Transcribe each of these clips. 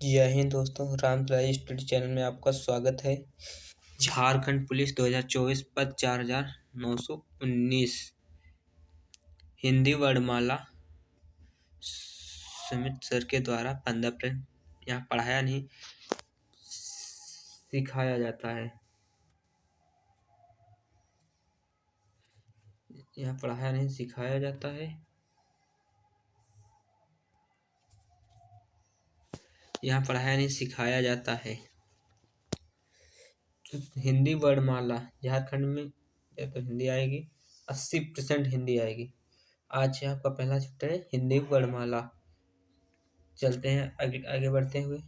जय हिंद दोस्तों, Ram live study channel में आपका स्वागत है। झारखंड पुलिस 2024 पद 4919 हिंदी वर्णमाला सुमित सर के द्वारा 15 अप्रैल यहाँ पढ़ाया नहीं सिखाया जाता है। यहाँ पढ़ाया नहीं सिखाया जाता है। यहाँ पढ़ाया नहीं सिखाया जाता है। तो हिंदी वर्णमाला झारखंड में या तो हिंदी आएगी, 80% हिंदी आएगी। आज आपका पहला चैप्टर है हिंदी वर्णमाला। चलते हैं आगे बढ़ते हुए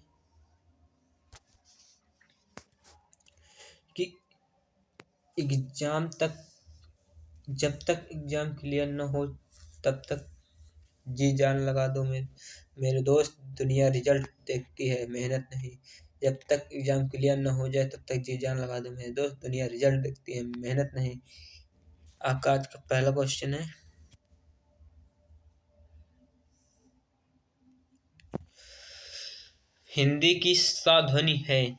कि एग्जाम तक, जब तक एग्जाम क्लियर न हो तब तक जी जान लगा दो मेरे दोस्त, दुनिया रिजल्ट देखती है मेहनत नहीं। जब तक एग्जाम क्लियर न हो जाए तब तक जी जान लगा दो मेरे दोस्त, दुनिया रिजल्ट देखती है मेहनत नहीं। आपका आज का पहला क्वेश्चन है, हिंदी की सा ध्वनि है,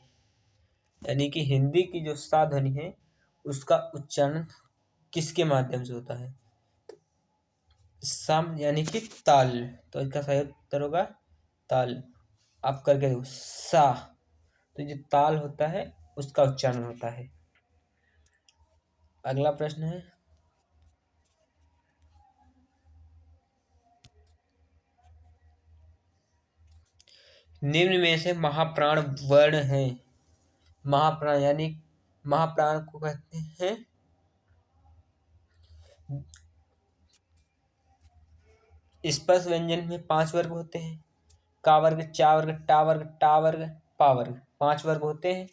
यानी कि हिंदी की जो सा ध्वनि है उसका उच्चारण किसके माध्यम से होता है? सम यानी कि ताल। तो इसका सही उत्तर होगा ताल। आप करके देखो सा, तो जो ताल होता है उसका उच्चारण होता है। अगला प्रश्न है, निम्न में से महाप्राण वर्ण है। महाप्राण यानी महाप्राण को कहते हैं स्पर्श व्यंजन में 5 वर्ग होते हैं। का वर्ग, चा वर्ग, टा वर्ग, टा वर्ग, पा वर्ग, 5 वर्ग होते हैं,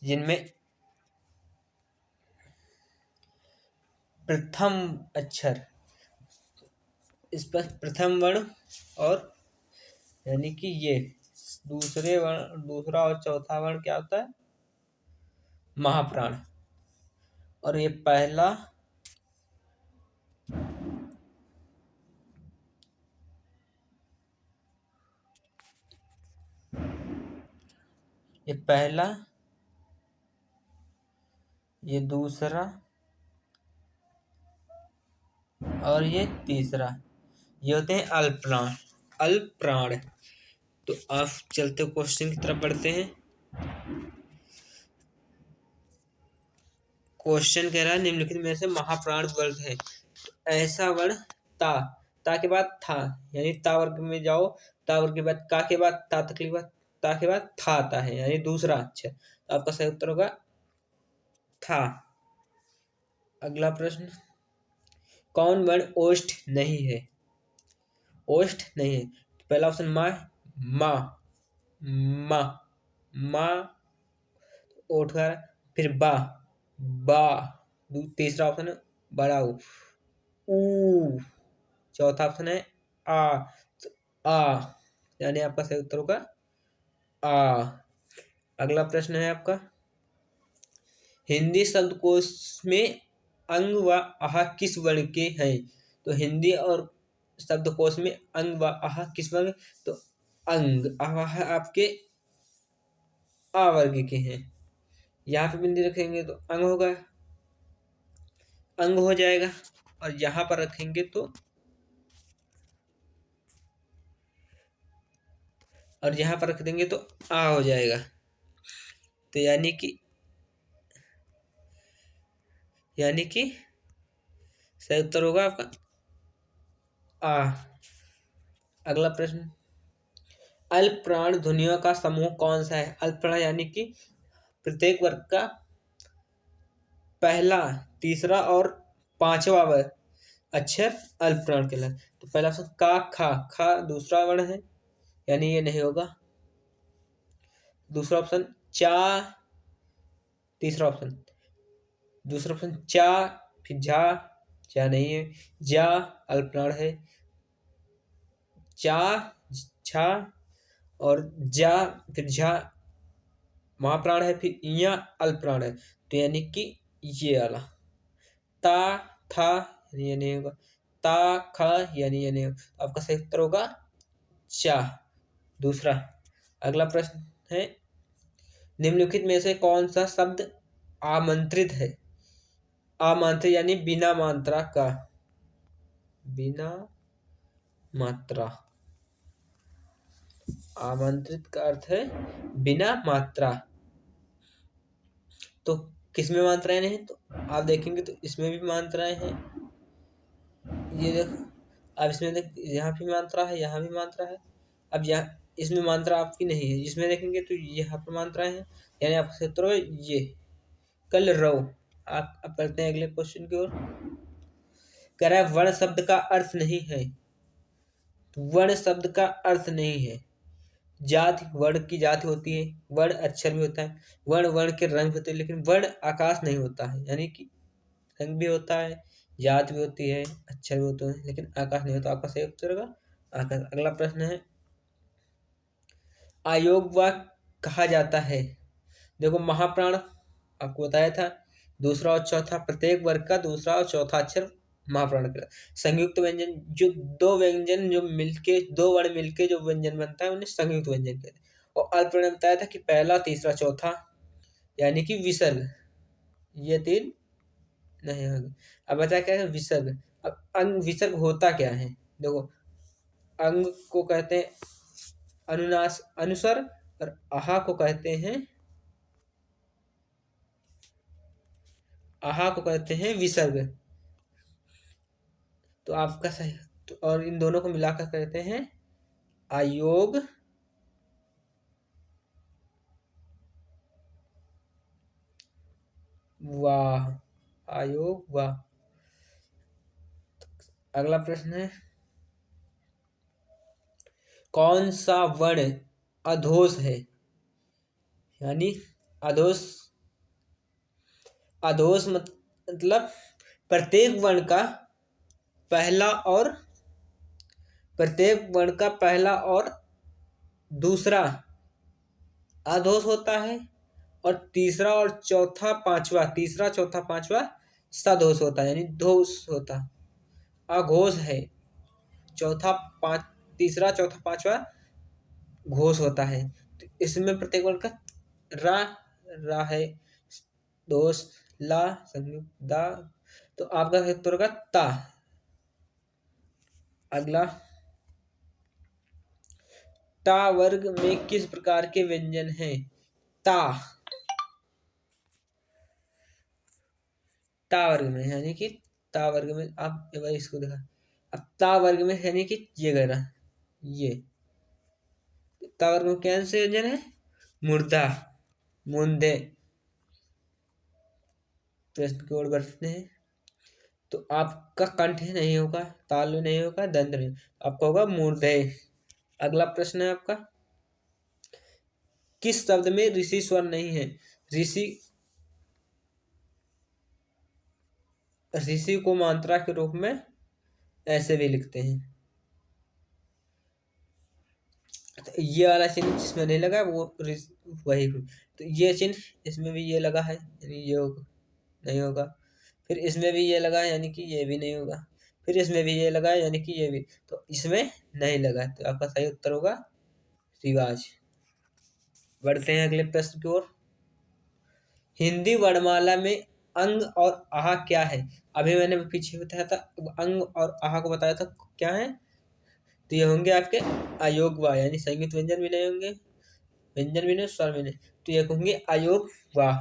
जिनमें प्रथम अक्षर स्पर्श प्रथम वर्ण और यानी कि ये दूसरा और चौथा वर्ण क्या होता है? महाप्राण। और ये पहला ये दूसरा और ये तीसरा, ये होते हैं अल्पप्राण। अल्पप्राण। तो आप चलते क्वेश्चन की तरफ बढ़ते हैं। क्वेश्चन कह रहा है निम्नलिखित में से महाप्राण वर्ग है। तो ऐसा वर्ण ता के बाद था, यानी ता वर्ग में जाओ, ता वर्ग के बाद का के बाद ता तक के बाद ता के बाद था आता है, यानी दूसरा अक्षर। तो आपका सही उत्तर होगा था। अगला प्रश्न, कौन वर्ण ओष्ठ नहीं है? ओष्ठ नहीं है। पहला ऑप्शन मा, मा मा ओठ, फिर बा, तीसरा ऑप्शन है बड़ा ऊ, चौथा ऑप्शन है आ, यानी आपका सही उत्तर होगा आ। अगला प्रश्न है आपका, हिंदी शब्दकोश में अंग व आह किस वर्ण के हैं? तो हिंदी और शब्दकोश में अंग व आह किस वर्ण? तो अंग आह आपके आ वर्ग के हैं। यहाँ पे बिंदी रखेंगे तो अंग होगा, अंग हो जाएगा, और यहाँ पर रखेंगे तो और यहाँ पर रख देंगे तो आ हो जाएगा। तो यानी कि सही उत्तर होगा आपका आ। अगला प्रश्न, अल्पप्राण ध्वनियों का समूह कौन सा है? अल्पप्राण यानी कि प्रत्येक वर्ग का पहला, तीसरा और पांचवा वर्ग अक्षर अल्पप्राण कहलाता है। तो पहला ऑप्शन का, खा दूसरा वर्ण है, यानी ये नहीं होगा। दूसरा ऑप्शन चा, तीसरा ऑप्शन, दूसरा ऑप्शन चा, फिर झा, चा नहीं है, जा अल्पप्राण है, चा, छा और जा, फिर झा महाप्राण है, फिर इया अल्पप्राण है। तो यानी कि ये वाला ता, था, ये नहीं होगा, ता, खा, यानी ये नहीं होगा। आपका सही उत्तर होगा चा, दूसरा। अगला प्रश्न है, निम्नलिखित में से कौन सा शब्द आमंत्रित है? आमंत्रित यानी बिना मात्रा का, बिना मात्रा। आमंत्रित का अर्थ है बिना मात्रा। तो किसमें मात्राएं नहीं? तो आप देखेंगे तो इसमें भी मात्राएं हैं। ये देखो, अब इसमें देख, यहाँ भी मात्रा है, यहाँ भी मात्रा है। अब यहाँ इसमें मात्रा आपकी नहीं है, इसमें देखेंगे तो यहाँ पर मात्राएं हैं, यानी आपका क्षेत्र है ये। कल रहो। आप अब करते हैं अगले क्वेश्चन की ओर। कह रहा है वर्ण शब्द का अर्थ नहीं है। वर्ण शब्द का अर्थ नहीं है। जाति, वर्ण की जाति होती है, वर्ण अक्षर भी होता है, वर्ण वर्ण के रंग होते हैं, लेकिन वर्ण आकाश नहीं होता है। यानी कि रंग भी होता है, जाति भी होती है, अक्षर भी होते हैं, लेकिन आकाश नहीं होता। आपका सही उत्तर होगा आकाश। अगला प्रश्न है, अयोग वाक्य कहा जाता है। देखो, महाप्राण आपको बताया था, दूसरा और चौथा प्रत्येक वर्ग का दूसरा और चौथा अक्षर महाप्राण का। संयुक्त व्यंजन, जो दो व्यंजन जो मिलके, दो वर्ण मिलके जो व्यंजन बनता है उन्हें संयुक्त व्यंजन कहते हैं। और अल्प ने बताया था कि पहला, तीसरा, चौथा, यानी कि विसर्ग, ये तीन नहीं होगा। अब बचा क्या है? विसर्ग। अब अंग विसर्ग होता क्या है? देखो, अंग को कहते हैं अनुनास अनुस्वर, और आहा को कहते हैं, आहा को कहते हैं विसर्ग। तो आपका सही, तो और इन दोनों को मिलाकर कहते हैं अयोग वाह, अयोग वाह। अगला प्रश्न है, कौन सा वर्ण अधोष है? यानी अधोष, अधोष मतलब प्रत्येक वर्ण का पहला और प्रत्येक वर्ण का पहला और दूसरा अधोष होता है, और तीसरा और चौथा पांचवा, तीसरा चौथा पांचवा सदोष होता है, यानी दोष होता। अघोष है, चौथा पांच, तीसरा चौथा पांचवा घोष होता है। तो इसमें प्रत्येक वर्ण का रा, रा है, दोष, ला, संयुक्त, दा। तो आपका उत्तर होगा ता। अगला, ता वर्ग में किस प्रकार के व्यंजन हैं? ता, ता वर्ग में, यानी कि ता वर्ग में, आप एक बार इसको देखा। अब ता वर्ग में यानी कि ये गहरा, ये ता वर्ग में कौन से व्यंजन है? मुर्दा, मुंदे। प्रश्न की ओर बढ़ते हैं। तो आपका कंठ नहीं होगा, तालु नहीं होगा, दंत नहीं, आपका होगा मूर्धय। अगला प्रश्न है आपका, किस शब्द में ऋषि स्वर नहीं है? ऋषि, ऋषि को मात्रा के रूप में ऐसे भी लिखते हैं। तो ये वाला चिन्ह जिसमें नहीं लगा वो वही, तो ये चिन्ह इसमें भी ये लगा है, यानी ये होगा, नहीं होगा। फिर इसमें भी ये लगा है, यानी कि ये भी नहीं होगा। फिर इसमें भी ये लगा है, यानी कि ये भी, तो इसमें नहीं लगा, तो आपका सही उत्तर होगा रिवाज। बढ़ते हैं अगले प्रश्न की ओर। हिंदी वर्णमाला में अंग और आहा क्या है? अभी मैंने पीछे बताया था, अंग और आहा को बताया था क्या है। तो ये होंगे आपके अयोग वाह, यानी संयुक्त व्यंजन भी नहीं होंगे, व्यंजन भी नहीं, स्वर भी नहीं, तो ये होंगे अयोग वाह।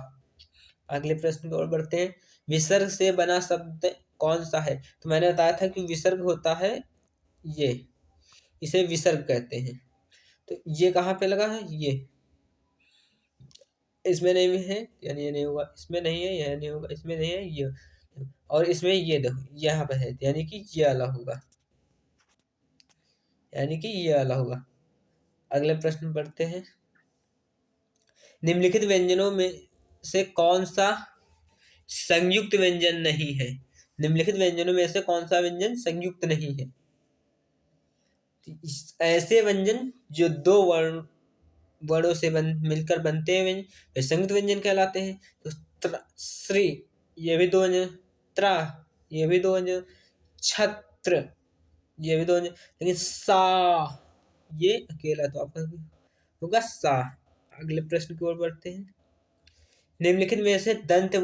अगले प्रश्न की ओर बढ़ते हैं। विसर्ग से बना शब्द कौन सा है? तो मैंने बताया था कि विसर्ग होता है ये, इसे विसर्ग कहते हैं। तो ये कहाँ पे लगा है? ये इसमें नहीं है, यानी ये नहीं होगा, इसमें नहीं है, यह नहीं होगा, इसमें नहीं है, ये, और इसमें ये देखो यहाँ पे है, यानी कि ये वाला होगा, यानी कि ये वाला होगा। अगले प्रश्न बढ़ते हैं। निम्नलिखित व्यंजनों में से कौन सा संयुक्त व्यंजन नहीं है? निम्नलिखित व्यंजनों में से कौन सा व्यंजन संयुक्त नहीं है? ऐसे व्यंजन जो दो वर्णों से मिलकर बनते हैं व्यंजन, वे संयुक्त व्यंजन कहलाते हैं। तो श्री, ये भी दो व्यंजन, त्रा, ये भी दो व्यंजन, छत्र, ये भी दो व्यंजन, लेकिन सा ये अकेला, तो आपका होगा सा। अगले प्रश्न की ओर बढ़ते हैं। निम्नलिखित में से दंत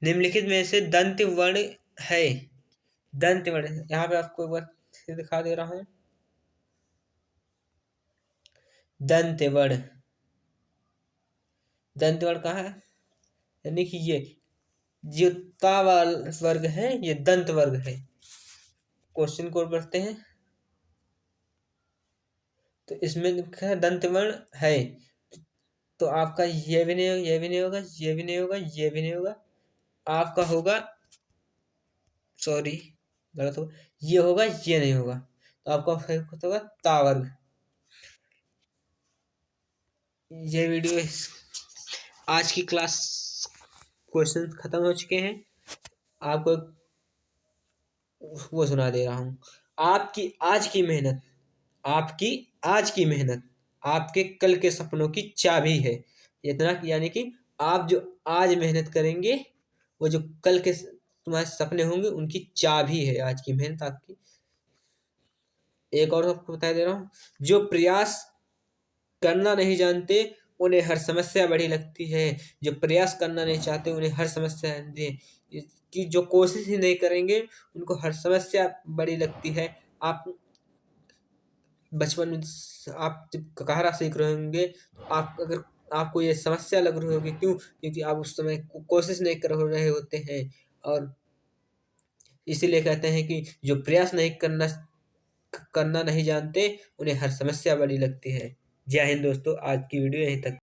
निम्नलिखित में से दंत वर्ण है। दंत वर्ण यहाँ पे आपको एक बार फिर दिखा दे रहा हूं। दंत वर्ण, दंत वर्ण कहाँ है, यानी कि ये जो ता वर्ग है ये दंत वर्ग है। क्वेश्चन को बढ़ते हैं। तो इसमें लिखा है दंत वर्ण है, तो आपका ये भी नहीं होगा, ये भी नहीं होगा, ये भी नहीं होगा, ये भी नहीं होगा, आपका होगा, सॉरी गलत होगा, ये होगा, ये नहीं होगा, तो आपका होगा ता वर्ग। ये वीडियो आज की क्लास क्वेश्चन खत्म हो चुके हैं। आपको वो सुना दे रहा हूँ। आपकी आज की मेहनत, आपकी आज की मेहनत आपके कल के सपनों की चाबी है। इतना यानी कि आप जो आज मेहनत करेंगे वो जो कल के तुम्हारे सपने होंगे उनकी चाबी है आज की मेहनत आपकी। एक और आपको बता दे रहा हूँ, जो प्रयास करना नहीं जानते उन्हें हर समस्या बड़ी लगती है। जो प्रयास करना नहीं चाहते उन्हें हर समस्या कि जो कोशिश ही नहीं करेंगे उनको हर समस्या बड़ी लगती है। आप बचपन में आप जब कहारा सीख रहे होंगे तो आप अगर आपको ये समस्या लग रही होगी, क्यों? क्योंकि आप उस समय कोशिश नहीं कर रहे होते हैं। और इसीलिए कहते हैं कि जो प्रयास नहीं करना नहीं जानते उन्हें हर समस्या बड़ी लगती है। जय हिंद दोस्तों, आज की वीडियो यहीं तक।